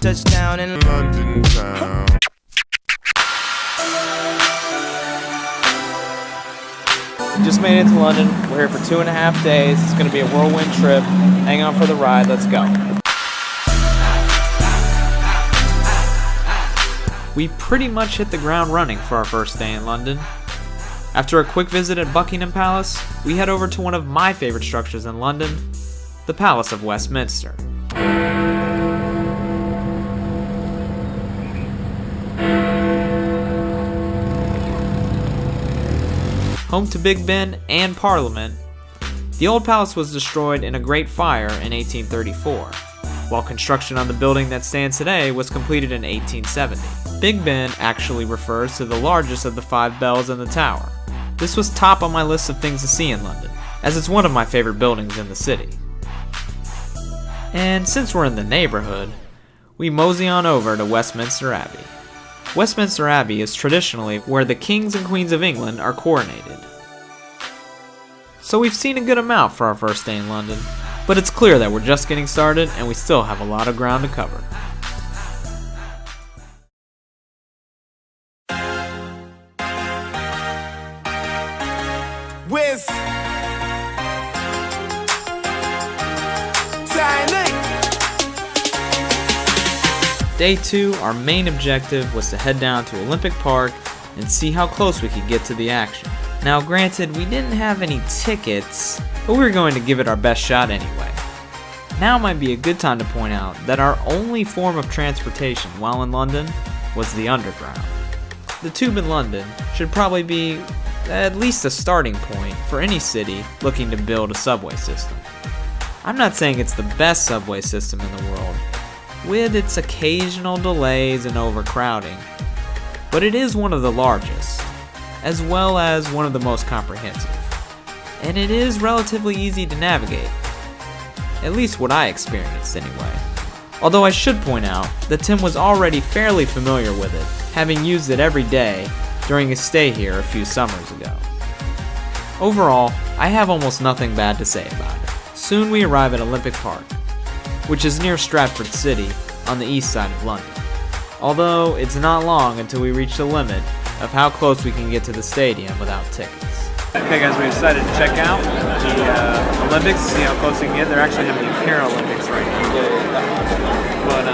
touchdown in London town. We just made it to London. We're here for 2.5 days. It's going to be a whirlwind trip. Hang on for the ride. Let's go. We pretty much hit the ground running for our first day in London. After a quick visit at Buckingham Palace, we head over to one of my favorite structures in London, the Palace of Westminster. Home to Big Ben and Parliament, the old palace was destroyed in a Great Fire in 1834, while construction on the building that stands today was completed in 1870. Big Ben actually refers to the largest of the 5 bells in the tower. This was top on my list of things to see in London, as it's one of my favorite buildings in the city. And since we're in the neighborhood, we mosey on over to Westminster Abbey. Westminster Abbey is traditionally where the kings and queens of England are coronated. So we've seen a good amount for our first day in London, but it's clear that we're just getting started and we still have a lot of ground to cover. Wiz Tiny. Day 2, our main objective was to head down to Olympic Park and see how close we could get to the action. Now granted, we didn't have any tickets, but we were going to give it our best shot anyway. Now might be a good time to point out that our only form of transportation while in London was the underground. The tube in London should probably be at least a starting point for any city looking to build a subway system. I'm not saying it's the best subway system in the world, with its occasional delays and overcrowding, but it is one of the largest, as well as one of the most comprehensive. And it is relatively easy to navigate, at least what I experienced anyway. Although I should point out that Tim was already fairly familiar with it, having used it every day during his stay here a few summers ago. Overall, I have almost nothing bad to say about it. Soon we arrive at Olympic Park, which is near Stratford City on the east side of London. Although it's not long until we reach the limit of how close we can get to the stadium without tickets. Okay guys, we decided to check out the Olympics, see how close we can get. They're actually having the Paralympics right now. But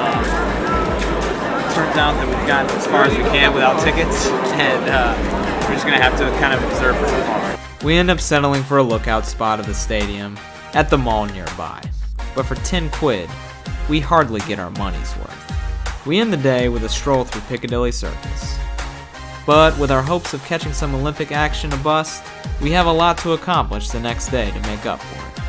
it turns out that we've gotten as far as we can without tickets, and we're just going to have to kind of observe from afar. We end up settling for a lookout spot of the stadium at the mall nearby. But for 10 quid, we hardly get our money's worth. We end the day with a stroll through Piccadilly Circus. But with our hopes of catching some Olympic action a bust, we have a lot to accomplish the next day to make up for it.